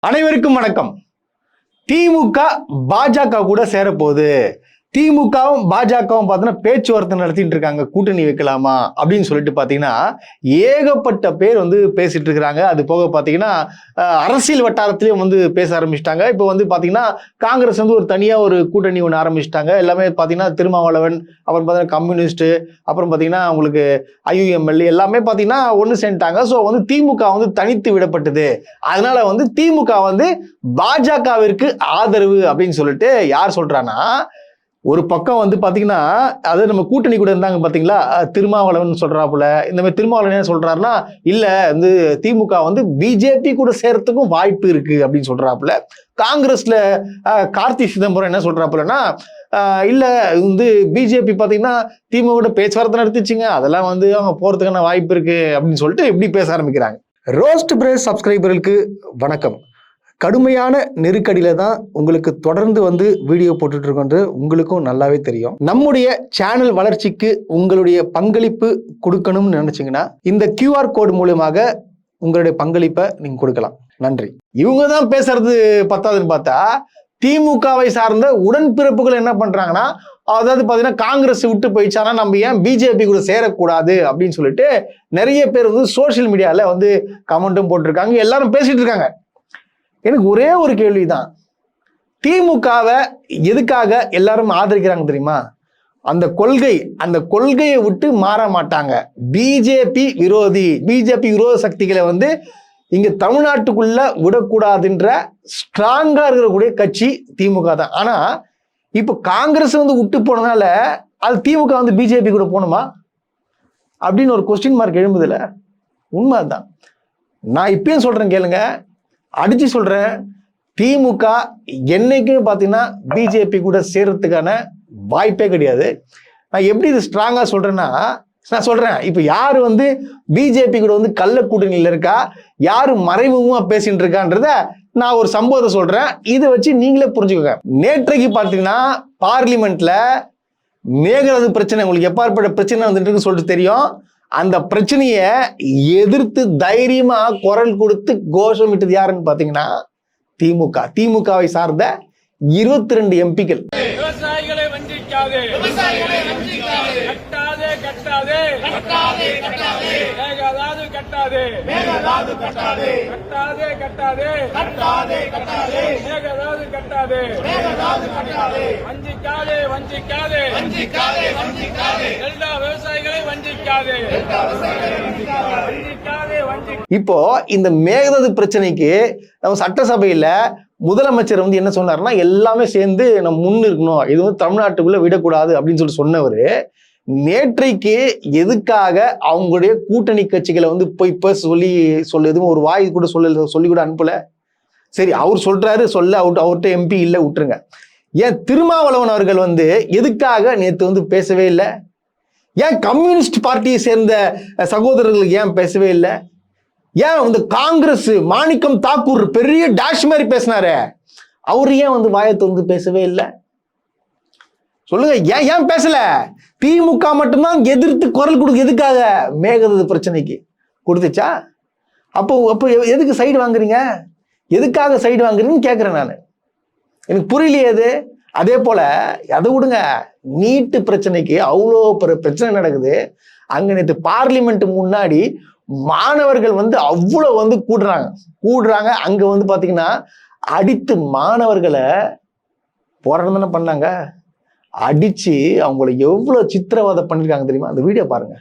அனைவருக்கும் வணக்கம். திமுக பாஜக கூட சேரப்போகுது. திமுகவும் பாஜகவும் பார்த்தீங்கன்னா பேச்சுவார்த்தை நடத்திட்டு இருக்காங்க, கூட்டணி வைக்கலாமா அப்படின்னு சொல்லிட்டு பார்த்தீங்கன்னா ஏகப்பட்ட பேர் வந்து பேசிட்டு இருக்கிறாங்க. அது போக பார்த்தீங்கன்னா அரசியல் வட்டாரத்திலையும் வந்து பேச ஆரம்பிச்சிட்டாங்க. இப்போ வந்து பார்த்தீங்கன்னா காங்கிரஸ் வந்து ஒரு தனியாக ஒரு கூட்டணி ஒன்று ஆரம்பிச்சிட்டாங்க. எல்லாமே பார்த்தீங்கன்னா திருமாவளவன், அப்புறம் பார்த்தீங்கன்னா கம்யூனிஸ்ட், அப்புறம் பார்த்தீங்கன்னா உங்களுக்கு IUML எல்லாமே பார்த்தீங்கன்னா ஒன்று சேர்ந்துட்டாங்க. ஸோ வந்து திமுக வந்து தனித்து விடப்பட்டது. அதனால வந்து திமுக வந்து பாஜகவிற்கு ஆதரவு அப்படின்னு சொல்லிட்டு யார் சொல்றான்னா, ஒரு பக்கம் வந்து பாத்தீங்கன்னா அது நம்ம கூட்டணி கூட இருந்தாங்க பாத்தீங்களா, திருமாவளவன் சொல்றாப்புல. இந்த மாதிரி திருமாவளவன் என்ன சொல்றாருன்னா, இல்ல வந்து திமுக வந்து பிஜேபி கூட சேர்றதுக்கும் வாய்ப்பு இருக்கு அப்படின்னு சொல்றாப்புல. காங்கிரஸ்ல கார்த்தி சிதம்பரம் என்ன சொல்றாப்புலன்னா, இல்ல வந்து பிஜேபி பாத்தீங்கன்னா திமுக பேச்சுவார்த்தை நடத்திச்சுங்க, அதெல்லாம் வந்து அவங்க போறதுக்கான வாய்ப்பு இருக்கு அப்படின்னு சொல்லிட்டு இப்படி பேச ஆரம்பிக்கிறாங்க. ரோஸ்ட் பிரேஸ் சப்ஸ்கிரைபர்களுக்கு வணக்கம். கடுமையான நெருக்கடியில தான் உங்களுக்கு தொடர்ந்து வந்து வீடியோ போட்டுட்டு இருக்கோன்றது உங்களுக்கும் நல்லாவே தெரியும். நம்முடைய சேனல் வளர்ச்சிக்கு உங்களுடைய பங்களிப்பு கொடுக்கணும்னு நினைச்சீங்கன்னா இந்த QR கோடு மூலமாக உங்களுடைய பங்களிப்பை நீங்க கொடுக்கலாம். நன்றி. இவங்க தான் பேசுறது பத்தாதுன்னு பார்த்தா திமுகவை சார்ந்த உடன்பிறப்புகள் என்ன பண்றாங்கன்னா, அதாவது பாத்தீங்கன்னா காங்கிரஸ் விட்டு போயிடுச்சானா நம்ம ஏன் பிஜேபி கூட சேரக்கூடாது அப்படின்னு சொல்லிட்டு நிறைய பேர் வந்து சோசியல் மீடியால வந்து கமெண்ட்டும் போட்டிருக்காங்க, எல்லாரும் பேசிட்டு இருக்காங்க. எனக்கு ஒரே ஒரு கேள்விதான், திமுகவை எதுக்காக எல்லாரும் ஆதரிக்கிறாங்க தெரியுமா? அந்த கொள்கையை விட்டு மாற மாட்டாங்க. பிஜேபி விரோத சக்திகளை வந்து இங்க தமிழ்நாட்டுக்குள்ள விடக்கூடாதுன்ற ஸ்ட்ராங்கா இருக்கக்கூடிய கட்சி திமுக தான். ஆனா இப்ப காங்கிரஸ் வந்து விட்டு போனதுனால அது திமுக வந்து பிஜேபி கூட போகணுமா அப்படின்னு ஒரு கொஸ்டின் மார்க் எழும்புதுல. உண்மைதான். நான் இப்பயும் சொல்றேன் கேளுங்க, அடிச்சு சொல்றேன், திமுக என்னைக்குமே பார்த்தீங்கன்னா பிஜேபி கூட சேர்றதுக்கான வாய்ப்பே கிடையாது. நான் எப்படி இது ஸ்ட்ராங்கா சொல்றேன்னா, நான் சொல்றேன் இப்ப யாரு வந்து பிஜேபி கூட வந்து கள்ள கூட்டணியில் இருக்கா, யாரு மறைமுகமா பேசிட்டு இருக்கான்றத நான் ஒரு சம்பவத்தை சொல்றேன், இதை வச்சு நீங்களே புரிஞ்சுக்கோங்க. நேற்றைக்கு பார்த்தீங்கன்னா பார்லிமெண்ட்ல மேகதாது பிரச்சனை, உங்களுக்கு எப்பாற்பட்ட பிரச்சனை வந்துட்டு சொல்லிட்டு தெரியும். அந்த பிரச்சனையை எதிர்த்து தைரியமா குரல் கொடுத்து கோஷமிட்டது யாருன்னு பாத்தீங்கன்னா திமுகவை சார்ந்த 22 எம்பிக்கள். விவசாயிகளை வஞ்சிக்காதே, கட்டாதே கட்டாதே, மேகதாது கட்டாதே, மேகதாது கட்டாதே, கட்டாதே கட்டாதே, கட்டாதே கட்டாதே, மேகதாது கட்டாதே, மேகதாது கட்டாதே, வஞ்சிக்காதே வஞ்சிக்காதே, வஞ்சிக்காதே வஞ்சிக்காதே, எல்லா விவசாயிகளை வஞ்சிக்காதே, வஞ்சிக்காதே வஞ்சி. இப்போ இந்த மேகதாது பிரச்சனைக்கு நம்ம சட்டசபையில முதலமைச்சர் வந்து என்ன சொன்னார்னா, எல்லாமே சேர்ந்து நம்ம முன்னிருக்கணும், இது வந்து தமிழ்நாட்டுக்குள்ள விடக்கூடாது அப்படின்னு சொல்லி சொன்னவரு நேற்றைக்கு எதுக்காக அவங்களுடைய கூட்டணி கட்சிகளை வந்து போய் சொல்லி எதுவும் ஒரு வாய் கூட சொல்லி கூட அனுப்பல. சரி, அவர் சொல்றாரு, அவர்கிட்ட MP இல்லை, விட்டுருங்க. ஏன் திருமாவளவன் அவர்கள் வந்து எதுக்காக நேற்று வந்து பேசவே இல்லை? ஏன் கம்யூனிஸ்ட் பார்ட்டியை சேர்ந்த சகோதரர்களுக்கு ஏன் பேசவே இல்லை? ஏன் வந்து காங்கிரஸ் மாணிக்கம் தாக்கூர் பெரிய டேஷ் மாதிரி பேசினாரு, அவர் ஏன் வந்து வாயத்தை வந்து பேசவே இல்லை? சொல்லுங்க, ஏன் பேசல? திமுக மட்டும்தான் எதிர்த்து குரல் கொடுக்க. எதுக்காக? மேகதாது பிரச்சனைக்கு கொடுத்துச்சா? அப்போ எதுக்கு சைடு வாங்குறீங்க? எதுக்காக சைடு வாங்குறீங்கன்னு கேட்கிறேன் நான். எனக்கு புரியலையே அது. அதே போல அதை விடுங்க, நீட்டு பிரச்சனைக்கு அவ்வளோ பிரச்சனை நடக்குது. அங்க நேற்று பார்லிமெண்ட் முன்னாடி மாணவர்கள் வந்து அவ்வளவு வந்து கூடுறாங்க. அங்க வந்து பாத்தீங்கன்னா அடித்து மாணவர்களை போராட்டம் தானே பண்ணாங்க, அடிச்சு அவங்களை எவ்வளவு சித்திரவதை பண்ணிருக்காங்க தெரியுமா? அந்த வீடியோ பாருங்க.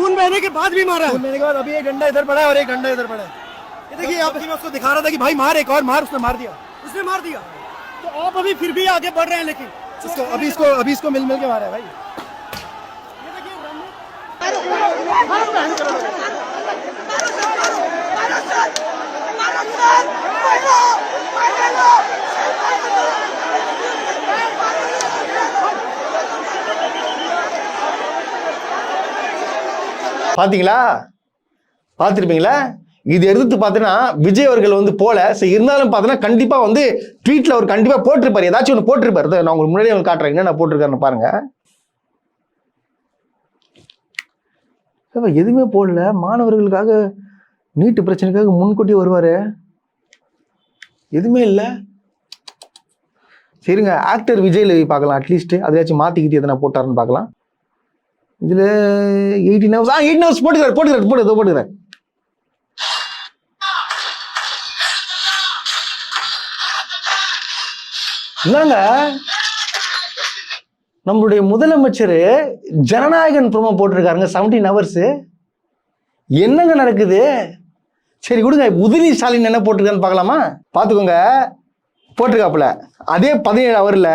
खून बहने के बाद भी मारा, खून बहने के बाद अभी एक डंडा इधर पड़ा है और एक डंडा इधर पड़ा है। ये देखिए, आप मैं उसको दिखा रहा था कि भाई मार, एक और मार, उसने मार दिया, तो आप अभी फिर भी आगे बढ़ रहे हैं। लेकिन अभी इसको मिल के मारा है भाई। ये देखिए, பாத்தீங்களா? பார்த்துருப்பீங்களா? இது எடுத்து பார்த்தீங்கன்னா விஜய் அவர்கள் வந்து போல இருந்தாலும் பார்த்தீங்கன்னா கண்டிப்பா வந்து ட்வீட்ல அவர் கண்டிப்பா போட்டிருப்பாரு, ஏதாச்சும் ஒன்று போட்டிருப்பாரு. நான் உங்களுக்கு முன்னாடியே உங்களுக்கு காட்டுறேன் என்ன போட்டிருக்காருன்னு பாருங்க. எதுவுமே போடல, மாணவர்களுக்காக நீட்டு பிரச்சனைக்காக முன்கூட்டியே வருவாரு, எதுவுமே இல்லை. சரிங்க, ஆக்டர் விஜய்ல பார்க்கலாம், அட்லீஸ்ட் அதையாச்சும் மாத்திக்கிட்டு எதனா போட்டாருன்னு பார்க்கலாம். இதுல 18 ஹவர்ஸ் போட்டுக்கிறார். என்னங்க நம்மளுடைய முதலமைச்சர் ஜனநாயகன் ப்ரோமோ போட்டிருக்காருங்க 17 ஹவர்ஸ். என்னங்க நடக்குது? சரி கொடுங்க, உதயநிதி ஸ்டாலின் என்ன போட்டிருக்கான்னு பார்க்கலாமா? பார்த்துக்கோங்க, போட்டிருக்காப்புல அதே 17 ஹவர்ல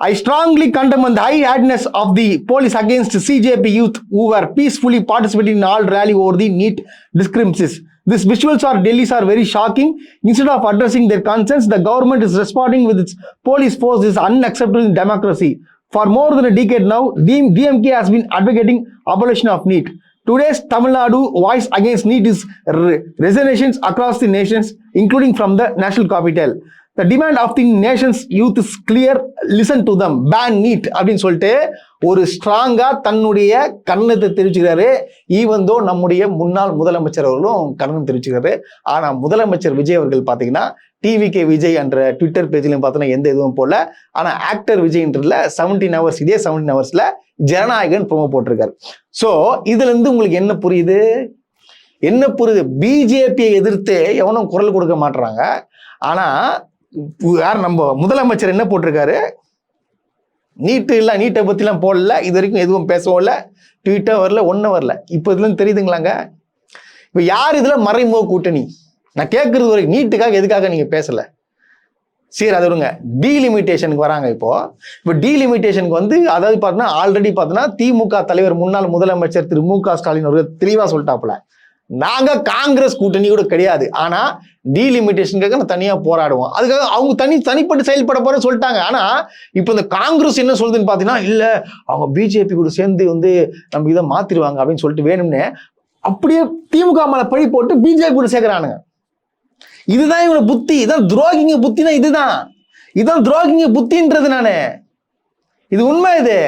I strongly condemn the high handedness of the police against CJP youth who were peacefully participating in all rally over the NEET discrepancies. These visuals are Delhi's are very shocking. Instead of addressing their concerns, the government is responding with its police force is unacceptable in democracy. For more than a decade now, DMK has been advocating abolition of NEET. Today's Tamil Nadu voice against NEET is resonations across the nations, including from the national capital. The demand of the nation's youth is clear. Listen to them. Ban NEET அப்படின்னு சொல்லிட்டு ஒரு ஸ்ட்ராங்கா தன்னுடைய கண்ணத்தை தெரிவிச்சுக்கிறாரு. Even though நம்முடைய முன்னாள் முதலமைச்சர் அவர்களும் கண்ணம் தெரிவிச்சுக்கிறாரு. ஆனா முதலமைச்சர் விஜய் அவர்கள் பாத்தீங்கன்னா டிவிகே விஜய் என்ற ட்விட்டர் பேஜ்லையும் பார்த்தோன்னா எந்த இதுவும் போல. ஆனா ஆக்டர் விஜய்ன்றதுல 17 ஹவர்ஸ் இதே 17 ஹவர்ஸ்ல ஜனநாயகன் ப்ரோமோ போட்டிருக்காரு. ஸோ இதுல இருந்து உங்களுக்கு என்ன புரியுது? பிஜேபியை எதிர்த்து எவனும் குரல் கொடுக்க மாட்டுறாங்க. ஆனா யார் நம்ம முதலமைச்சர் என்ன போட்டிருக்காரு? நீட்டு இல்லை, நீட்டை பற்றிலாம் போடல, இது வரைக்கும் எதுவும் பேசவும் இல்லை, ட்வீட்டாக வரல, ஒன்றும் வரல. இப்போ இதுல தெரியுதுங்களாங்க, இப்போ யார் இதில் மறைமுக கூட்டணி? நான் கேட்கறது வரைக்கும் நீட்டுக்காக எதுக்காக நீங்கள் பேசலை? சரி அது விடுங்க, டீலிமிட்டேஷனுக்கு வராங்க. இப்போ டீலிமிட்டேஷனுக்கு வந்து அதாவது பார்த்தீங்கன்னா ஆல்ரெடி பார்த்தீங்கன்னா திமுக தலைவர் முன்னாள் முதலமைச்சர் திரு மு க ஸ்டாலின் அவர்கள் தெளிவாக சொல்லிட்டாப்புல, நாங்க காங்கிரஸ் கூட்டணி கூட கிடையாது, ஆனா டீலிமிட்டேஷனுக்காக நான் தனியா போராடுவோம், அதுக்காக அவங்க தனிப்பட்டு செயல்பட போற சொல்லிட்டாங்க. ஆனா இப்ப இந்த காங்கிரஸ் என்ன சொல்லுதுன்னு பாத்தீங்கன்னா, இல்ல அவங்க பிஜேபி கூட சேர்ந்து வந்து நம்ம இதை மாத்திருவாங்க அப்படின்னு சொல்லிட்டு வேணும்னு அப்படியே திமுக மேல பழி போட்டு பிஜேபி கூட சேர்க்கிறானுங்க. இதுதான் இவங்க புத்தி, இதான் துரோகிங்க புத்தினா இதுதான் துரோகிங்க புத்தின்றது. நானு இது உண்மை. இது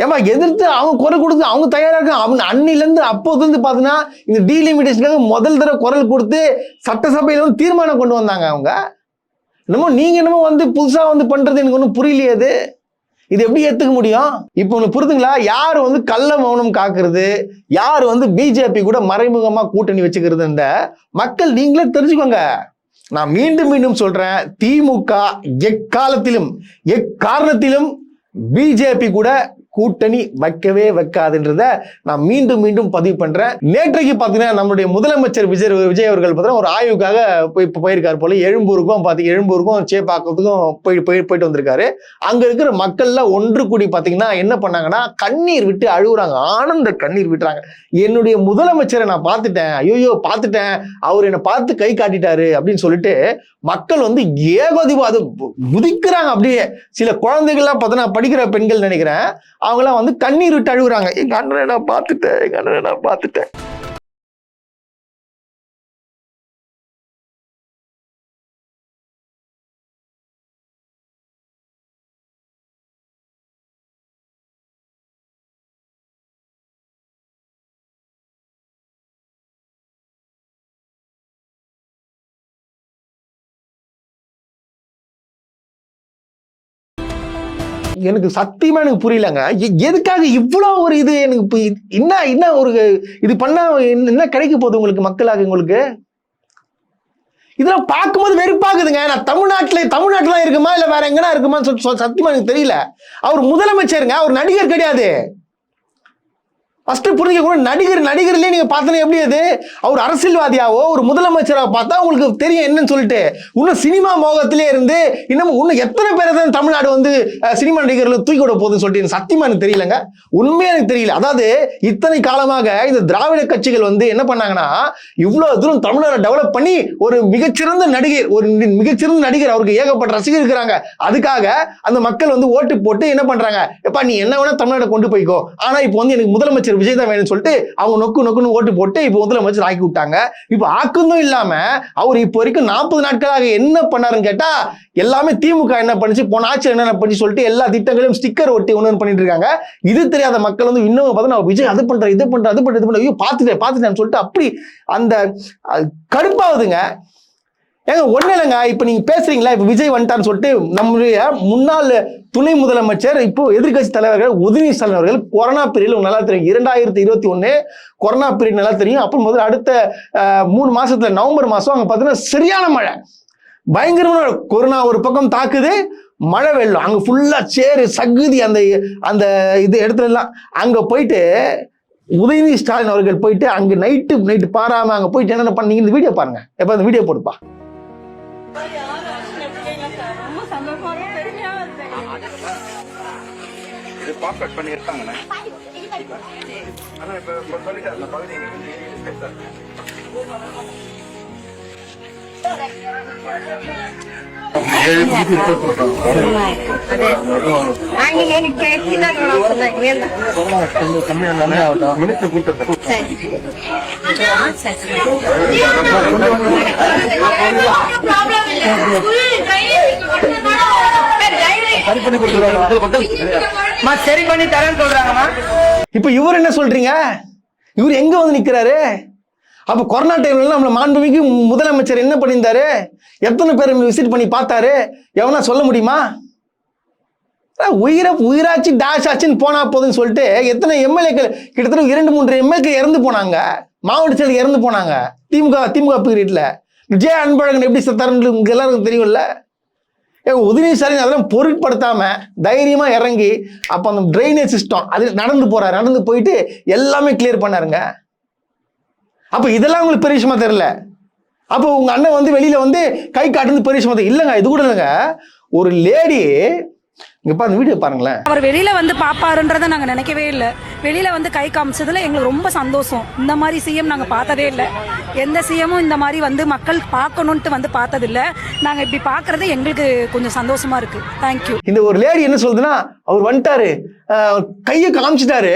ஏமா எதிர்த்து அவங்க குரல் கொடுத்து அவங்க தயாரா இருக்காங்க. அவங்க அன்னிலேருந்து அப்போது வந்து பார்த்தீங்கன்னா இந்த டீலிமிட்டேஷனுக்காக முதல் தடவை குரல் கொடுத்து சட்டசபையில் வந்து தீர்மானம் கொண்டு வந்தாங்க. அவங்க என்னமோ வந்து புதுசா வந்து பண்றது எனக்கு ஒன்றும் புரியலையே. இது எப்படி ஏத்துக்க முடியும்? இப்போ ஒன்று புரிதுங்களா? யார் வந்து கள்ள மௌனம் காக்குறது, யார் வந்து பிஜேபி கூட மறைமுகமா கூட்டணி வச்சுக்கிறதுன்ற மக்கள் நீங்களே தெரிஞ்சுக்கோங்க. நான் மீண்டும் சொல்றேன், திமுக எக்காலத்திலும் எக்காரணத்திலும் பிஜேபி கூட கூட்டணி வைக்கவே வைக்காதுன்றத நான் மீண்டும் பதிவு பண்றேன். நேற்றைக்கு பாத்தீங்கன்னா நம்மளுடைய முதலமைச்சர் விஜய் அவர்கள் பார்த்தீங்கன்னா ஒரு ஆய்வுக்காக போயிருக்காரு போல. எழும்பூருக்கும் சேப்பாக்கத்துக்கும் போயிட்டு வந்திருக்காரு. அங்க இருக்கிற மக்கள்லாம் ஒன்று கூடி பாத்தீங்கன்னா என்ன பண்ணாங்கன்னா கண்ணீர் விட்டு அழுகுறாங்க, ஆனந்த கண்ணீர் விட்டுறாங்க. என்னுடைய முதலமைச்சரை நான் பார்த்துட்டேன், ஐயோ பார்த்துட்டேன், அவர் என்னை பார்த்து கை காட்டிட்டாரு அப்படின்னு சொல்லிட்டு மக்கள் வந்து ஏகோதிவாதம் குதிக்கிறாங்க. அப்படியே சில குழந்தைகள்லாம் பார்த்தீங்கன்னா படிக்கிற பெண்கள் நினைக்கிறேன், அவங்களாம் வந்து கண்ணீர் விட்டு அழுகுறாங்க, எங்க அண்ணனை நான் பார்த்துட்டேன். எனக்கு சத்தியமா எனக்கு புரியலங்க, எதுக்காக இவ்வளவு ஒரு இது எனக்கு என்ன ஒரு இது பண்ணா என்ன கிடைக்க போகுது உங்களுக்கு மக்களாக? உங்களுக்கு இதெல்லாம் பார்க்கும்போது வெறுப்பாகுதுங்க. நான் தமிழ்நாட்டுல இருக்குமா இல்ல வேற எங்கன்னா இருக்குமான்னு சத்தியமா எனக்கு தெரியல. அவர் முதலமைச்சருங்க, அவர் நடிகர் கிடையாது. ஃபர்ஸ்ட் புரிஞ்சுக்கணும், நடிகர்லயே நீங்க பார்த்தீங்கன்னா எப்படி அது அவர் அரசியல்வாதியாவோ ஒரு முதலமைச்சராக பார்த்தா உங்களுக்கு தெரியும் என்னன்னு சொல்லிட்டு. இன்னும் சினிமா மோகத்திலே இருந்து இன்னும் எத்தனை பேரை தான் தமிழ்நாடு வந்து சினிமா நடிகர்கள் தூக்கி விட போகுதுன்னு சொல்லிட்டு சத்தியமா எனக்கு தெரியலங்க, உண்மையா எனக்கு தெரியல. அதாவது இத்தனை காலமாக இந்த திராவிட கட்சிகள் வந்து என்ன பண்ணாங்கன்னா இவ்வளவு தூரம் தமிழ்நாடு டெவலப் பண்ணி ஒரு மிகச்சிறந்த நடிகர் அவருக்கு ஏகப்பட்ட ரசிகர் இருக்கிறாங்க. அதுக்காக அந்த மக்கள் வந்து ஓட்டு போட்டு என்ன பண்றாங்க, எப்பா நீ என்ன வேணா தமிழ்நாடு கொண்டு போய்க்கோ, ஆனா இப்போ வந்து எனக்கு முதலமைச்சர் விஜய் தான் வேணும்னு சொல்லிட்டு அவங்க நொக்குன்னு ஓட்டு போட்டு இப்போ முதலமைச்சர் ஆக்கி விட்டாங்க. இப்போ ஆக்குந்தும் இல்லாம அவர் இப்போ வரைக்கும் 40 நாட்களாக என்ன பண்ணாருன்னு கேட்டா எல்லாமே திமுக என்ன பண்ணுச்சு, போன ஆட்சி என்ன பண்ணி சொல்லிட்டு எல்லா திட்டங்களையும் ஸ்டிக்கர் ஒட்டி ஒன்று பண்ணிட்டு இருக்காங்க. இது தெரியாத மக்கள் வந்து இன்னும் பார்த்தா விஜய் அது பண்ற இது பண்ற அது பண்ற இது பண்ற ஐயோ பார்த்துட்டேன்னு சொல்லிட்டு அப்படி அந்த கடுப்பாகுதுங்க. ஏங்க ஒண்ணு இல்லைங்க, இப்ப நீங்க பேசுறீங்களா, இப்ப விஜய் வந்துட்டான்னு சொல்லிட்டு நம்மளுடைய முன்னாள் துணை முதலமைச்சர் இப்போ எதிர்கட்சி தலைவர்கள் உதயநிதி ஸ்டாலின் அவர்கள் கொரோனா பீரியட் நல்லா தெரியும், 2021 கொரோனா பீரியட் நல்லா தெரியும். அப்புறம் முதல்ல அடுத்த 3 மாசத்துல நவம்பர் மாசம் அங்க பாத்தீங்கன்னா சரியான மழை, பயங்கரமான கொரோனா ஒரு பக்கம் தாக்குது, மழை வெள்ளம் அங்க ஃபுல்லா சேரு சகுதி அந்த அந்த இது இடத்துல எல்லாம் அங்க போயிட்டு உதயநிதி ஸ்டாலின் அவர்கள் போயிட்டு அங்க நைட்டு பாராம அங்க போயிட்டு என்னென்ன பண்ணீங்க இந்த வீடியோ பாருங்க. எப்ப அந்த வீடியோ போடுப்பா. பாக்கெட் பண்ணி இருக்காங்கண்ணே. ஆனா இப்ப சொல்லிட்டு அந்த பகுதி சரி பண்ணி தரேன்னு சொல்றாங்கம்மா. இப்ப இவர் என்ன சொல்றீங்க, இவர் எங்க வந்து நிக்கிறாரு? அப்ப கொரோனா டைம்ல நம்மள மாண்புமிகு முதலமைச்சர் என்ன பண்ணியிருந்தாரு, எத்தனை பேர் விசிட் பண்ணி பார்த்தாரு, எவனா சொல்ல முடியுமா? உயிராச்சு டாஷ் ஆச்சுன்னு போனா போதுன்னு சொல்லிட்டு எத்தனை எம்எல்ஏக்கள் கிட்டத்தட்ட 2-3 எம்எல்ஏ இறந்து போனாங்க, மாவட்ட செயலர் இறந்து போனாங்க திமுக பீரியட்ல. விஜய் அன்பழகன் எப்படி செத்தாருன்னு உங்களுக்கு எல்லாருக்கும் தெரியும்ல. உதயநிதி ஸ்டாலின் அதெல்லாம் பொருட்படுத்தாம தைரியமா இறங்கி அப்ப அந்த டிரைனேஜ் சிஸ்டம் அது நடந்து போயிட்டு எல்லாமே கிளியர் பண்ணாருங்க. அப்ப இதெல்லாம் உங்களுக்கு பெரிய விஷயமா தெரியல. அப்போ உங்க அண்ணன் வந்து வெளியில வந்து கை காட்டுறது பெரிய விஷயமா தெரியல. இல்லைங்க, இது கூட இல்லைங்க, ஒரு லேடி இங்க அந்த வீடியோ பாருங்களேன். அவர் வெளியில வந்து பாப்பாருன்றதை நாங்க நினைக்கவே இல்லை. வெளியில வந்து கை காமிச்சதுல எங்களுக்கு ரொம்ப சந்தோஷம். இந்த மாதிரி சிஎம் நாங்க பார்த்ததே இல்லை. எந்த சிஎமும் இந்த மாதிரி வந்து மக்கள் பார்க்கணும்ட்டு வந்து பார்த்ததில்லை. நாங்க இப்படி பாக்குறது எங்களுக்கு கொஞ்சம் சந்தோஷமா இருக்கு. தேங்க்யூ. இந்த ஒரு லேடி என்ன சொல்லுதுன்னா, அவர் வந்துட்டாரு கையை காமிச்சிட்டாரு,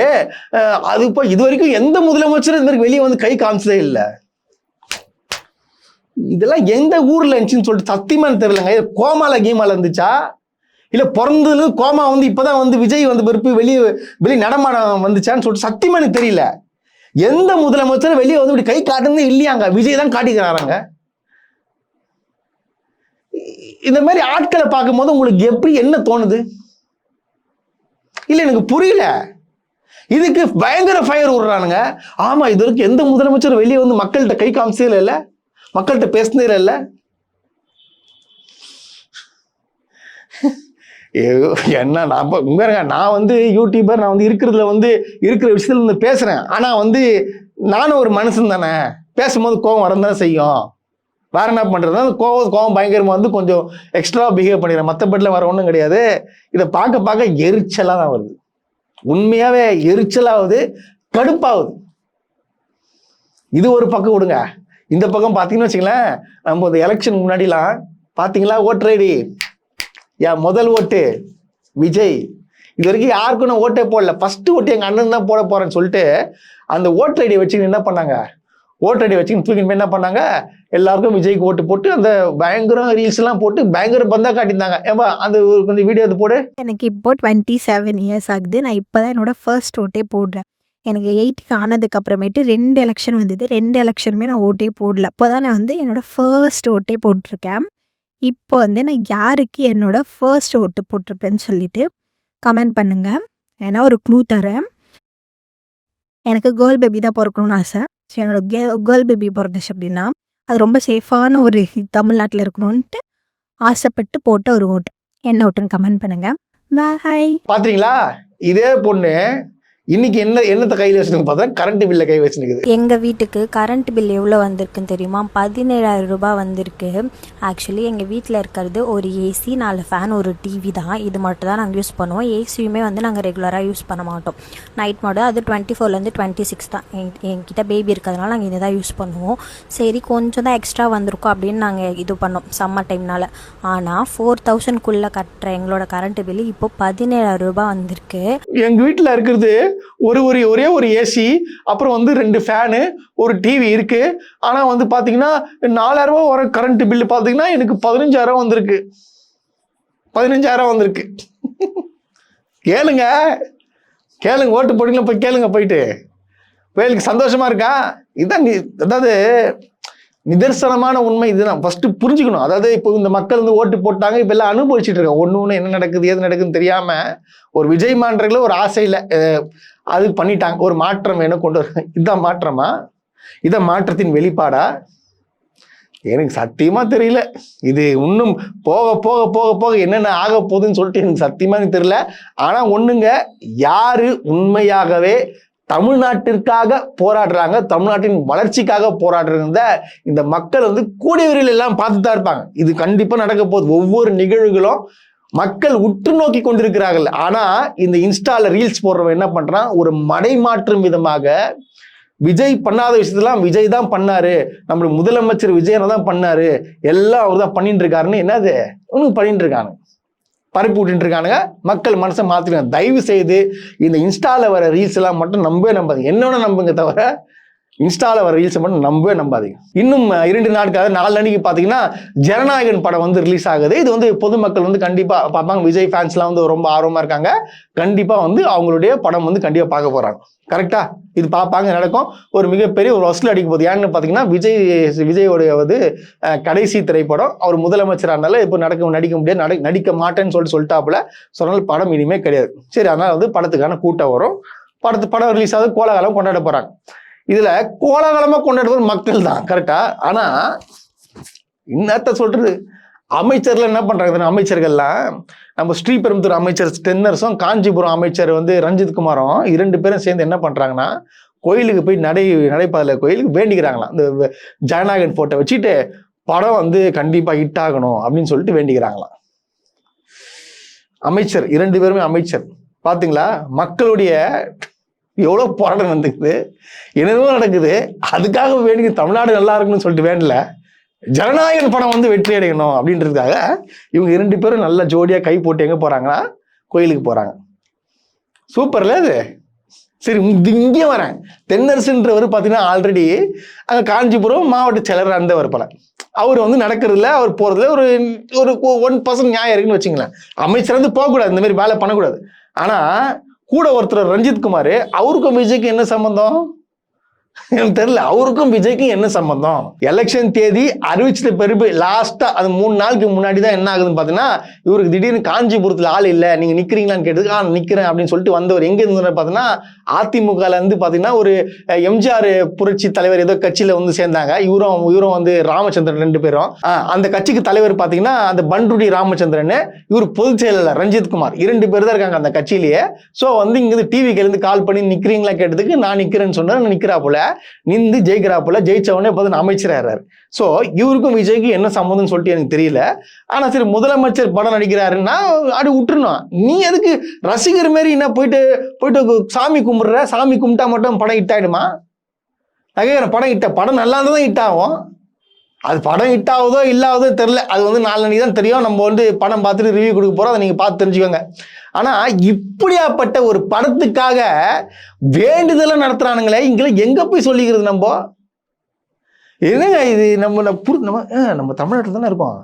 அது இப்போ இது வரைக்கும் எந்த முதலமைச்சரும் இந்த மாதிரி வெளியே வந்து கை காமிச்சதே இல்லை. இதெல்லாம் எந்த ஊர்ல இருந்துச்சுன்னு சொல்லிட்டு சத்தியமானு தெரியலங்க. கோமால கீமால இருந்துச்சா இல்ல பிறந்தது கோமா வந்து இப்பதான் வந்து விஜய் வந்து பிறப்பு வெளியே நடமாடம் வந்துச்சான்னு சொல்லிட்டு சத்தியமா எனக்கு தெரியல. எந்த முதலமைச்சரும் வெளியே வந்து இப்படி கை காட்டுறது இல்லையாங்க, விஜய் தான் காட்டிக்கிறாங்க. இந்த மாதிரி ஆட்களை பார்க்கும்போது உங்களுக்கு எப்படி என்ன தோணுது? இல்ல எனக்கு புரியல. இதுக்கு பயங்கர ஃபயர் விடுறானுங்க. ஆமா, இது வரைக்கும் எந்த முதலமைச்சரும் வெளியே வந்து மக்கள்கிட்ட கை காமிச்சதே இல்லை, மக்கள்கிட்ட பேசினதே இல்லை. என்ன நான் வந்து யூடியூபர், நான் வந்து இருக்கிற விஷயத்துல இருந்து பேசுறேன். ஆனா வந்து நானும் ஒரு மனுஷன் தானே, பேசும்போது கோவம் வரதான் செய்யும். வேற என்ன பண்றது, அந்த கோவம் பயங்கரமா வந்து கொஞ்சம் எக்ஸ்ட்ரா பிஹேவ் பண்ணிடுறேன். மற்றபடிலாம் வர ஒன்றும் கிடையாது. இதை பார்க்க எரிச்சலா தான் வருது, உண்மையாவே எரிச்சலாகுது, கடுப்பாகுது. இது ஒரு பக்கம் விடுங்க. இந்த பக்கம் பார்த்தீங்கன்னு வச்சுங்களேன், நம்ம இந்த எலெக்ஷன் முன்னாடிலாம் பார்த்தீங்களா ஓட்டர் ஐடி முதல் ஓட்டு விஜய். இது வரைக்கும் யாருக்கும் நான் ஓட்டே போடல, ஃபர்ஸ்ட் ஓட்டு எங்க அண்ணன் தான் போட போறேன்னு சொல்லிட்டு அந்த ஓட்டர் ஐடியை வச்சுக்கிட்டு என்ன பண்ணாங்க, ஓட்டர் ஐடியை வச்சுக்கிட்டு தூக்கிட்டு என்ன பண்ணாங்க, எல்லாருக்கும் விஜய்க்கு ஓட்டு போட்டு அந்த பயங்கர ரீல்ஸ் எல்லாம் போட்டு பயங்கர பந்தா காட்டியிருந்தாங்க. ஏப்பா அந்த கொஞ்சம் வீடியோ அது போடு. எனக்கு இப்போ 27 இயர்ஸ் ஆகுது. நான் இப்போதான் என்னோட ஃபர்ஸ்ட் ஓட்டே போடுறேன். எனக்கு 8க்கு ஆனதுக்கு அப்புறமேட்டு 2 எலெக்ஷன் வந்தது. 2 எலெக்ஷனுமே நான் ஓட்டே போடல. அப்போதான் நான் வந்து என்னோட ஃபர்ஸ்ட் ஓட்டே போட்டிருக்கேன். இப்போ வந்து நான் யாருக்கு என்னோட ஃபர்ஸ்ட் ஓட்டு போட்டிருப்பேன்னு சொல்லிட்டு கமெண்ட் பண்ணுங்க. ஏன்னா ஒரு க்ளூ தரேன். எனக்கு கேர்ள் பேபி தான் பிறக்கணும்னு ஆசை. ஸோ என்னோட கேர்ள் பேபி பிறந்துச்சு அப்படின்னா அது ரொம்ப சேஃபான ஒரு தமிழ்நாட்டில் இருக்கணும்ன்ட்டு ஆசைப்பட்டு போட்ட ஒரு ஓட்டு. என்ன ஓட்டுன்னு கமெண்ட் பண்ணுங்க. பாய். பாத்தீங்களா, இதே பொண்ணு இன்னைக்கு என்னத்தை கையில் வச்சுருக்கு பார்த்தா கரண்ட் பில்லை கை வச்சுருக்குது. எங்கள் வீட்டுக்கு கரண்ட் பில் எவ்வளோ வந்திருக்குன்னு தெரியுமா? 17,000 ரூபாய் வந்திருக்கு. ஆக்சுவலி எங்கள் வீட்டில் இருக்கிறது ஒரு ஏசி, 4 ஃபேன், ஒரு டிவி தான். இது மட்டும் தான் நாங்கள் யூஸ் பண்ணுவோம். ஏசியுமே வந்து நாங்கள் ரெகுலராக யூஸ் பண்ண மாட்டோம். நைட் மாடல் அது 24லேருந்து 26 தான். என்கிட்ட பேபி இருக்கிறதுனால நாங்கள் இதை தான் யூஸ் பண்ணுவோம். சரி கொஞ்சம் தான் எக்ஸ்ட்ரா வந்திருக்கோம் அப்படின்னு நாங்கள் இது பண்ணோம் சம்மர் டைம்னால். ஆனால் 4,000க்குள்ளே கட்டுற எங்களோட கரண்ட் பில் இப்போ 17,000 ரூபாய் வந்திருக்கு. எங்கள் வீட்டில் இருக்கிறது ஒரே ஒரு ஏசி, அப்புறம் வந்து 2 ஃபேனு, ஒரு டிவி இருக்கு. ஆனா வந்து பாத்தீங்கன்னா 4000 ரூபாய் வர கரண்ட் பில்லு பாத்தீங்கன்னா எனக்கு 15000 வந்திருக்கு. 15000 வந்திருக்கு. கேளுங்க ஓட்டு போட்டீங்களா, போய் கேளுங்க போயிட்டு. வேலுக்கு சந்தோஷமா இருக்கா? இதுதான் அதாவது நிதர்சனமான உண்மை இதுதான். ஃபர்ஸ்ட் புரிஞ்சுக்கணும். அதாவது இப்போ இந்த மக்கள் வந்து ஓட்டு போட்டாங்க, இப்ப எல்லாம் அனுபவிச்சுட்டு இருக்காங்க. ஒண்ணு என்ன நடக்குது ஏது நடக்குதுன்னு தெரியாம ஒரு விஜய் மான்றங்கள ஒரு ஆசையில அது பண்ணிட்டாங்க. ஒரு மாற்றம் வேணும் கொண்டு வர. இதுதான் மாற்றமா? இதான் மாற்றத்தின் வெளிப்பாடா? எனக்கு சத்தியமா தெரியல. இது இன்னும் போக போக போக போக என்னென்ன ஆக போகுதுன்னு சொல்லிட்டு எனக்கு சத்தியமா தெரியல. ஆனா ஒண்ணுங்க, யாரு உண்மையாகவே தமிழ்நாட்டிற்காக போராடுறாங்க, தமிழ்நாட்டின் வளர்ச்சிக்காக போராடுறத இந்த மக்கள் வந்து கூடிய விரைவில் எல்லாம் பார்த்துட்டு தான் இருப்பாங்க. இது கண்டிப்பா நடக்க போகுது. ஒவ்வொரு நிகழ்வுகளும் மக்கள் உற்று நோக்கி கொண்டிருக்கிறார்கள். ஆனா இந்த இன்ஸ்டால ரீல்ஸ் போடுறவன் என்ன பண்றான், ஒரு மடைமாற்றும் விதமாக விஜய் பண்ணாத விஷயத்தெல்லாம் விஜய் தான் பண்ணாரு, நம்மளுடைய முதலமைச்சர் விஜயனை தான் பண்ணாரு, எல்லாம் அவர் தான் பண்ணிட்டு இருக்காருன்னு என்னது ஒன்னும் பண்ணிட்டு இருக்காங்க, பரப்பி விட்டுட்டு இருக்கானுங்க. மக்கள் மனசை மாத்திருக்காங்க. தயவு செய்து இந்த இன்ஸ்டால வர ரீல்ஸ் எல்லாம் மட்டும் நம்பாதீங்க. என்னோட நம்புங்க தவிர இன்ஸ்டால வர ரீல்ஸை மட்டும் நம்பாதீங்க. இன்னும் 2 நாட்கள் 4 அன்னைக்கு பாத்தீங்கன்னா ஜனநாயகன் படம் வந்து ரிலீஸ் ஆகுது. இது வந்து பொதுமக்கள் வந்து கண்டிப்பா பார்ப்பாங்க. விஜய் ஃபேன்ஸ்லாம் வந்து ரொம்ப ஆர்வமா இருக்காங்க. கண்டிப்பா வந்து அவங்களுடைய படம் வந்து கண்டிப்பா பார்க்க போறாங்க. கரெக்டா? இது பார்ப்பாங்க, நடக்கும். ஒரு மிகப்பெரிய ஒரு வசூல் அடிக்க போகுது. ஏன்னு பாத்தீங்கன்னா விஜயோடைய வந்து கடைசி திரைப்படம். அவர் முதலமைச்சராக இருந்தாலும் இப்போ நடிக்க முடியாது, நடிக்க மாட்டேன்னு சொல்லிட்டாப்புல. சொன்னால் படம் இனிமே கிடையாது. சரி, அதனால வந்து படத்துக்கான கூட்டம் வரும். படம் ரிலீஸ் ஆகுது, கோலாகலம் கொண்டாட போறாங்க. இதுல கோலாகலமா கொண்டாடுவது மக்கள் தான். கரெக்டா? ஆனா என்னத்த சொல்றது, அமைச்சர்ல என்ன பண்றாங்க, அமைச்சர்கள்லாம் நம்ம ஸ்ரீபெரும்புத்தூர் அமைச்சர் தென்னரசும் காஞ்சிபுரம் அமைச்சர் வந்து ரஞ்சித் குமாரும் 2 பேரும் சேர்ந்து என்ன பண்றாங்கன்னா, கோயிலுக்கு போய் நடைபாதையில கோயிலுக்கு வேண்டிக்கிறாங்களாம். இந்த ஜனநாயகன் போட்டோ வச்சுட்டு படம் வந்து கண்டிப்பா ஹிட் ஆகணும் அப்படின்னு சொல்லிட்டு வேண்டிக்கிறாங்களாம். அமைச்சர் 2 பேருமே அமைச்சர். பாத்தீங்களா மக்களுடைய எவ்வளவு போராட்டம் நடந்துக்குது, என்னென்னவோ நடக்குது. அதுக்காக வேண்டி தமிழ்நாடு நல்லா இருக்குன்னு சொல்லிட்டு வேண்டல, ஜனநாயகன் படம் வந்து வெற்றி அடையணும் அப்படின்றதுக்காக இவங்க 2 பேரும் நல்லா ஜோடியா கை போட்டு எங்க போறாங்கன்னா கோயிலுக்கு போறாங்க. சூப்பர்ல அது. சரி, இங்கே வரேன். தென்னரசுன்றவர் பார்த்தீங்கன்னா ஆல்ரெடி அங்கே காஞ்சிபுரம் மாவட்ட செயலர் இருந்தவர் போல. அவர் வந்து நடக்கிறதுல, அவர் போறதுல ஒரு 1% நியாயம் இருக்குன்னு வச்சுங்களேன். அமைச்சர் வந்து போகக்கூடாது, இந்த மாதிரி வேலை பண்ணக்கூடாது. ஆனா கூட ஒருத்தர் ரஞ்சித் குமார், அவருக்கும் விஜய்க்கு என்ன சம்பந்தம் எனக்கு தெரியல. அவருக்கும் விஜய்க்கும் என்ன சம்பந்தம்? எலெக்ஷன் தேதி அறிவிச்சது பிறகு லாஸ்டா அது 3 நாளுக்கு முன்னாடி தான் என்ன ஆகுதுன்னு பாத்தீங்கன்னா, இவருக்கு திடீர்னு காஞ்சிபுரத்துல ஆள் இல்ல, நீங்க நிக்கிறீங்களான்னு கேட்டதுக்கு நிக்கிறேன் அப்படின்னு சொல்லிட்டு வந்தவர் எங்க இருந்து பாத்தீங்கன்னா அதிமுகல இருந்து பாத்தீங்கன்னா ஒரு எம்ஜிஆர் புரட்சி தலைவர் ஏதோ கட்சியில வந்து சேர்ந்தாங்க. இவரும் வந்து ராமச்சந்திரன் 2 பேரும். அந்த கட்சிக்கு தலைவர் பாத்தீங்கன்னா அந்த பண்ருட்டி ராமச்சந்திரன், இவர் பொதுச் செயலாளர் ரஞ்சித் குமார், 2 பேர் தான் இருக்காங்க அந்த கட்சியிலேயே. சோ வந்து இங்க டிவிக்கு இருந்து கால் பண்ணி நிக்கிறீங்களா கேட்டதுக்கு நான் நிக்கிறேன்னு சொன்னா நிக்கிறா போல, நின்று ஜெயிக்கிறாப்புல, ஜெயிச்சவனே பார்த்து அமைச்சராகிறாரு. சோ இவருக்கும் விஜய்க்கு என்ன சம்மந்தம்னு சொல்லிட்டு எனக்கு தெரியல. ஆனா சரி, முதலமைச்சர் படம் நடிக்கிறாருன்னா அப்படி விட்டுருணும். நீ எதுக்கு ரசிகர் மாரி என்ன போயிட்டு சாமி கும்பிடுற? சாமி கும்பிட்டா மட்டும் படம் ஹிட் ஆயிடுமா? படம் நல்லா இருந்தால் தான் ஹிட் ஆகும். அது படம் ஹிட் ஆகுதோ இல்லாதோ தெரியல. அது வந்து 4 அன்னைக்கு தான் தெரியும். நம்ம வந்து படம் பார்த்துட்டு ரிவ்யூ கொடுக்க போறோம், அதை நீங்க பார்த்து தெரிஞ்சுக்கோங்க. ஆனா இப்படியாப்பட்ட ஒரு படத்துக்காக வேண்டுதலாம் நடத்துறானுங்களே, இங்க எங்க போய் சொல்லிக்கிறது? நம்ம என்னங்க இது? நம்ம தமிழ்நாட்டில் தானே இருக்கோம்.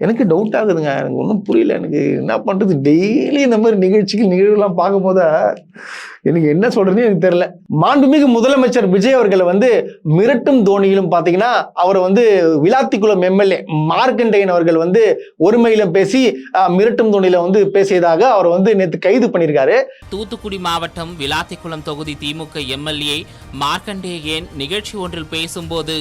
எனக்கு டவுட் ஆகுதுங்க, எனக்கு ஒன்றும் புரியல. எனக்கு என்ன பண்றது, டெய்லி இந்த மாதிரி நிகழ்வுலாம் பார்க்கும் போது எனக்கு என்ன சொல்றதுன்னு எனக்கு தெரியல. மாண்புமிகு முதலமைச்சர் விஜய் அவர்களை வந்து மிரட்டும் தோணியிலும் பாத்தீங்கன்னா, அவர் வந்து விளாத்திக்குளம் எம்எல்ஏ மார்க்கண்டேயன் அவர்கள் வந்து ஒருமையில பேசி மிரட்டும் தோணியில வந்து பேசியதாக அவர் வந்து நேற்று கைது பண்ணியிருக்காரு. தூத்துக்குடி மாவட்டம் விளாத்திக்குளம் தொகுதி திமுக எம்எல்ஏ மார்க்கண்டேயன் நிகழ்ச்சி ஒன்றில் பேசும்போது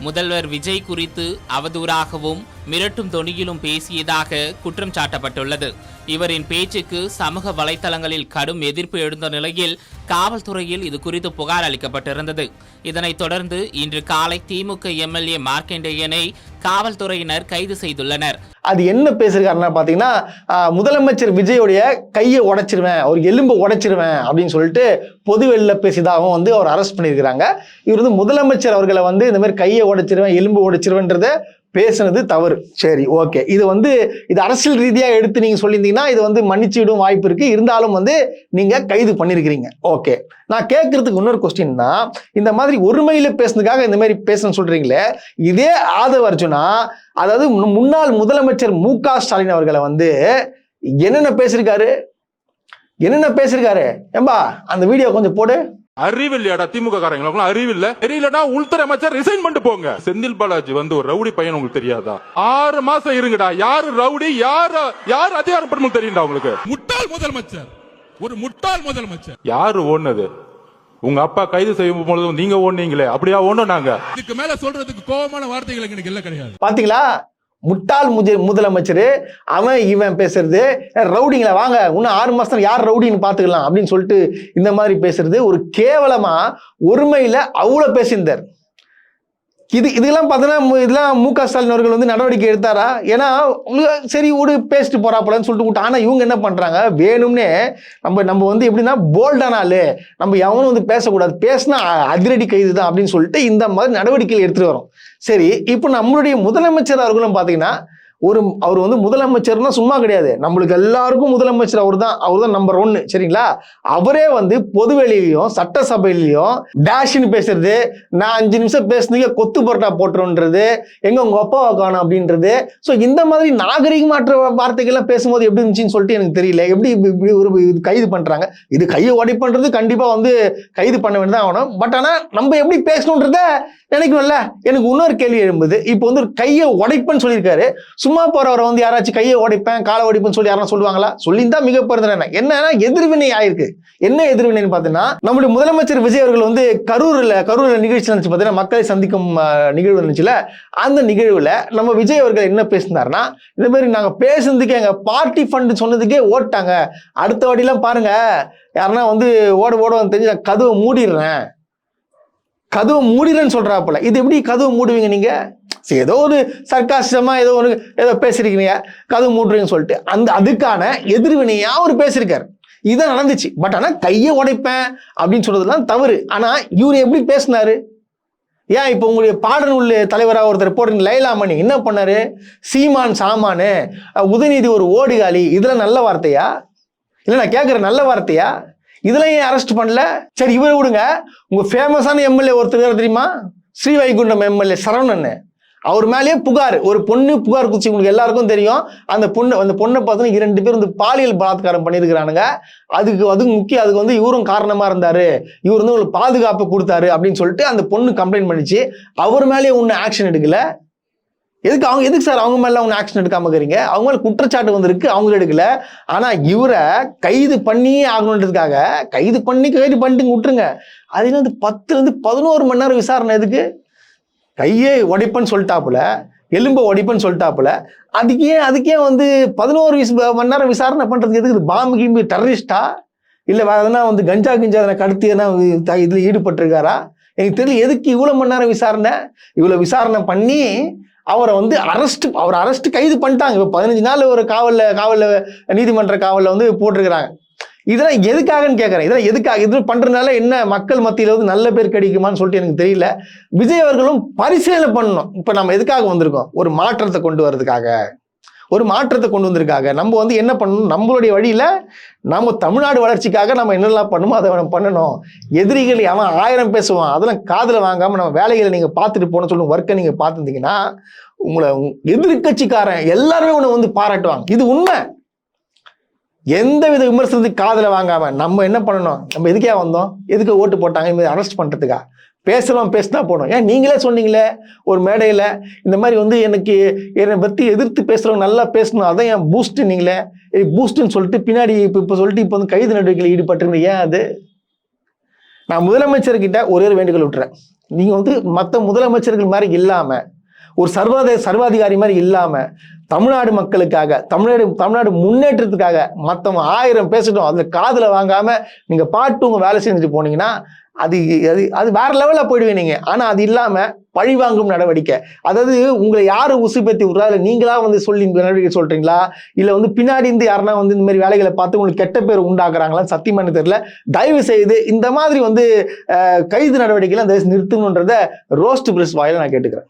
முதல்வர் விஜய் குறித்து அவதூறாகவும் மிரட்டும் தொனியிலும் பேசியதாக குற்றம் சாட்டப்பட்டுள்ளது. இவரின் பேச்சுக்கு சமூக வலைதளங்களில் கடும் எதிர்ப்பு எழுந்த நிலையில் காவல்துறையில் இது குறித்து புகார் அளிக்கப்பட்டிருந்தது. இதனைத் தொடர்ந்து இன்று காலை திமுக எம்எல்ஏ மார்க்கண்டேயனை காவல்துறையினர் கைது செய்துள்ளனர். அது என்ன பேசுறாருன்னா பாத்தீங்கன்னா, முதலமைச்சர் விஜயோடைய கையை உடைச்சிருவேன், ஒரு எலும்பை உடைச்சிருவேன் அப்படின்னு சொல்லிட்டு பொதுவெளியில பேசிதாகவும் வந்து அவர் அரெஸ்ட் பண்ணியிருக்கிறாங்க. இவர் வந்து முதலமைச்சர் அவர்களை வந்து இந்த மாதிரி கையை உடைச்சிருவேன், எலும்பு உடைச்சிருவேன்றத பேசுனது தவறு. சரி, ஓகே. இது அரசியல் ரீதியா எடுத்து நீங்க சொல்லியிருந்தீங்கன்னா இது மன்னிச்சுவிடும் வாய்ப்பு இருக்கு. இருந்தாலும் நீங்க கைது பண்ணிருக்கிறீங்க. ஓகே, நான் கேட்கறதுக்கு இன்னொரு கொஸ்டின் தான், இந்த மாதிரி ஒருமையில பேசுனதுக்காக இந்த மாதிரி பேசணும்னு சொல்றீங்களே, இதே ஆதவ அர்ஜுனா, அதாவது முன்னாள் முதலமைச்சர் மு.க. ஸ்டாலின் அவர்களை என்னென்ன பேசிருக்காரு ஏம்பா, அந்த வீடியோ கொஞ்சம் போடு. அறிவில்லையாடா திமுக காரங்களுக்கு? அறிவில்ல, தெரியலடா உள்துறை அமைச்சர் ரிசைன் பண்ணிட்டு போங்க. செந்தில் பாலாஜி ஒரு ரவுடி பையன், உங்களுக்கு தெரியாதா? 6 மாசம் இருங்கடா. யாரு ரவுடி, யாரு அதிகாரப்படும் தெரியும்டா உங்களுக்கு? முட்டாள் முதலமைச்சர், ஒரு முட்டாள் முதலமைச்சர். யாரு ஓடுனது? உங்க அப்பா கைது செய்யும் பொழுது நீங்க ஓடுனீங்களே, அப்படியா ஓடணும்? நாங்க இதுக்கு மேல சொல்றதுக்கு கோபமான வார்த்தைகள் எனக்கு இல்ல கிடையாது. பாத்தீங்களா, முட்டாள் முதலமைச்சர் அவன் இவன் பேசுறது, ரவுடிங்களா வாங்க இன்னும் 6 மாசம் யார் ரவுடின்னு பாத்துக்கலாம் அப்படின்னு சொல்லிட்டு இந்த மாதிரி பேசுறது ஒரு கேவலமா ஒருமையில அவ்வளவு பேசியிருந்தார். இதெல்லாம் பார்த்தீங்கன்னா இதெல்லாம் மு.க. ஸ்டாலின் அவர்கள் நடவடிக்கை எடுத்தாரா? ஏன்னா சரி விடு பேசிட்டு போறாப்பலன்னு சொல்லிட்டு விட்டு. ஆனா இவங்க என்ன பண்றாங்க, வேணும்னே நம்ம எப்படின்னா போல்டானாலே நம்ம எவனும் பேசக்கூடாது, பேசினா அதிரடி கைது தான் அப்படின்னு சொல்லிட்டு இந்த மாதிரி நடவடிக்கைகள் எடுத்துட்டு வரோம். சரி, இப்போ நம்மளுடைய முதலமைச்சர் அவர்களும் பார்த்தீங்கன்னா அவர் முதலமைச்சர்னா சும்மா கிடையாது, நம்மளுக்கு எல்லாருக்கும் முதலமைச்சர் அவர் தான் நம்பர் 1. சரிங்களா? அவரே பொதுவெளியிலையும் சட்டசபையிலையும் டேஷ்னு பேசுறது, நான் 5 நிமிஷம் பேசுனதுக்கு கொத்து பரோட்டா போட்டுருன்றது, எங்க உங்க அப்பாவை காணும் அப்படின்றது. ஸோ இந்த மாதிரி நாகரிகமாற்ற வார்த்தைகள்லாம் பேசும்போது எப்படி இருந்துச்சுன்னு சொல்லிட்டு எனக்கு தெரியல. எப்படி ஒரு கைது பண்றாங்க? இது கையை உடைப்புன்றது கண்டிப்பா கைது பண்ண வேண்டியதான் ஆகணும். பட் ஆனா நம்ம எப்படி பேசணுன்றத நினைக்கணும்ல. எனக்கு இன்னொரு கேள்வி எழும்புது. இப்போ ஒரு கையை உடைப்பேன்னு சொல்லியிருக்காரு. சும்மா போறவரை யாராச்சும் கையை உடைப்பேன் காலை உடைப்பேன்னு சொல்லி யாரும் சொல்லுவாங்களா? சொல்லியிருந்தா மிக பெருந்தன. என்னன்னா எதிர்வினை ஆயிருக்கு. என்ன எதிர்வினைன்னு பார்த்தீங்கன்னா, நம்முடைய முதலமைச்சர் விஜய் அவர்கள் கரூர்ல நிகழ்ச்சி நினைச்சு பார்த்தீங்கன்னா, மக்களை சந்திக்கும் நிகழ்வு இருந்துச்சுல, அந்த நிகழ்வுல நம்ம விஜய் அவர்கள் என்ன பேசினார்னா, இந்த மாதிரி நாங்க பேசுனதுக்கு எங்க பார்ட்டி ஃபண்ட் சொன்னதுக்கே ஓட்டாங்க, அடுத்த வாட்டிலாம் பாருங்க யாருன்னா ஓட தெரிஞ்சு நான் கதவை மூடிறேன்னு சொல்றாப்புல. இது எப்படி கதவை மூடுவீங்க நீங்க? ஏதோ ஒரு சர்க்காஸ்டமா ஏதோ பேசிருக்கீங்க, கதவு மூடுறீங்கன்னு சொல்லிட்டு அதுக்கான எதிர்வினையா அவர் பேசியிருக்காரு. இதான் நடந்துச்சு. பட் ஆனா கையை உடைப்பேன் அப்படின்னு சொல்றதுலாம் தவறு. ஆனா இவர் எப்படி பேசினாரு? ஏன் இப்போ உங்களுடைய பாடநூல் தலைவராக ஒருத்தர் போடுறீங்க லைலாமணி என்ன பண்ணாரு? சீமான் சாமானு, உதயநிதி ஒரு ஓடுகாலி, இதெல்லாம் நல்ல வார்த்தையா? இல்லை நான் கேட்குறேன், நல்ல வார்த்தையா? இதெல்லாம் ஏன் அரெஸ்ட் பண்ணல? சரி, இவரை விடுங்க. உங்க ஃபேமஸான எம்எல்ஏ ஒருத்தர் தெரியுமா? ஸ்ரீவைகுண்டம் எம்எல்ஏ சரவணன், அவர் மேலேயே புகார், ஒரு பொண்ணு புகார் குச்சி, உங்களுக்கு எல்லாருக்கும் தெரியும். அந்த பொண்ணை பார்த்தீங்கன்னா 2 பேர் பாலியல் பலாத்காரம் பண்ணியிருக்கிறானுங்க. அதுக்கு முக்கியம், அதுக்கு இவரும் காரணமா இருந்தாரு, இவர் உங்களுக்கு பாதுகாப்பு கொடுத்தாரு அப்படின்னு சொல்லிட்டு அந்த பொண்ணு கம்ப்ளைண்ட் பண்ணிச்சு. அவர் மேலேயே ஒன்றும் ஆக்ஷன் எடுக்கல. எதுக்கு சார் அவங்க மேல ஒன்றும் ஆக்ஷன் எடுக்காம இருக்கிறீங்க? அவங்க மேல குற்றச்சாட்டு வந்திருக்கு, அவங்க எடுக்கல. ஆனா இவரை கைது பண்ணியே ஆகணுன்றதுக்காக கைது பண்ணிட்டு விட்டுருங்க. அதுல 10 to 11 மணி நேரம் விசாரணை எதுக்கு? கையே உடைப்பன்னு சொல்லிட்டாப்புல, எலும்பை உடைப்பன்னு சொல்லிட்டாப்புல, அதுக்கே 11 மணி நேரம் விசாரணை பண்றதுக்கு எதுக்கு? பாம்பு கிம்பு டெரரிஸ்டா இல்லை வேற எதனா கஞ்சா கடத்தி எதனா இதுல ஈடுபட்டிருக்காரா? எனக்கு தெரியல. எதுக்கு இவ்வளவு மணி நேரம் விசாரணை? இவ்வளவு விசாரணை பண்ணி அவரை அரெஸ்ட் கைது பண்ணிட்டாங்க. இப்போ 15 நாள் ஒரு காவல்ல நீதிமன்ற காவல்ல போட்டிருக்கிறாங்க. இதெல்லாம் எதுக்காகன்னு கேட்கறேன். இதெல்லாம் எதுக்காக? இது பண்றதுனால என்ன மக்கள் மத்தியில நல்ல பேர் கிடைக்குமான்னு சொல்லிட்டு எனக்கு தெரியல. விஜய் அவர்களும் பரிசீலனை பண்ணணும். இப்ப நம்ம எதுக்காக வந்திருக்கோம்? ஒரு மாற்றத்தை கொண்டு வந்திருக்காங்க. நம்ம என்ன பண்ணணும்? நம்மளுடைய வழியில நம்ம தமிழ்நாடு வளர்ச்சிக்காக நம்ம என்னெல்லாம் பண்ணுமோ அதை நம்ம பண்ணணும். எதிரிகள் அவன் 1000 பேசுவான், அதெல்லாம் காதுல வாங்காம நம்ம வேலைகளை நீங்க பார்த்துட்டு போன சொல்லுங்க. ஒர்க்கை நீங்க பார்த்துருந்தீங்கன்னா உங்களை எதிர்கட்சிக்காரன் எல்லாருமே உன்னை பாராட்டுவாங்க. இது உண்மை. எந்தவித விமர்சனத்துக்கு காதுல வாங்காம நம்ம என்ன பண்ணணும்? நம்ம எதுக்கே வந்தோம்? எதுக்கு ஓட்டு போட்டாங்க? அரெஸ்ட் பண்றதுக்கா? பேசினா போனோம். ஏன் நீங்களே சொன்னீங்களே ஒரு மேடையில, இந்த மாதிரி என்னை பத்தி எதிர்த்து பேசுறவங்க நல்லா பேசணும், அதான் ஏன் பூஸ்ட் நீங்களே பூஸ்ட்னு சொல்லிட்டு பின்னாடி இப்போ சொல்லிட்டு இப்போ கைது நடவடிக்கையில் ஈடுபட்டுருங்க. ஏன் அது? நான் முதலமைச்சர்கிட்ட ஒரே வேண்டுகோள் விட்டுறேன். நீங்க மற்ற முதலமைச்சர்கள் மாதிரி இல்லாம, ஒரு சர்வாதிகாரி மாதிரி இல்லாம, தமிழ்நாடு மக்களுக்காக, தமிழ்நாடு முன்னேற்றத்துக்காக மற்றவங்க 1000 பேசட்டும், அதுல காதுல வாங்காம நீங்க பாட்டு உங்க வேலை செஞ்சுட்டு போனீங்கன்னா அது வேற லெவல்ல போயிடுவீங்க நீங்க. ஆனா அது இல்லாம பழிவாங்கும் நடவடிக்கை, அதாவது உங்களை யாரு உசுப்பேத்தி விடுறா, இல்லை நீங்களா சொல்லி நடவடிக்கை சொல்றீங்களா, இல்ல பின்னாடி இருந்து யாருன்னா இந்த மாதிரி வேலைகளை பார்த்து உங்களுக்கு கெட்ட பேர் உண்டாக்குறாங்களா? சத்தியமான தெரியல. தயவு செய்து இந்த மாதிரி கைது நடவடிக்கைலாம் தயவு நிறுத்தணுன்றத ரோஸ்ட் பிரஸ் வாயில நான் கேட்டுக்கிறேன்.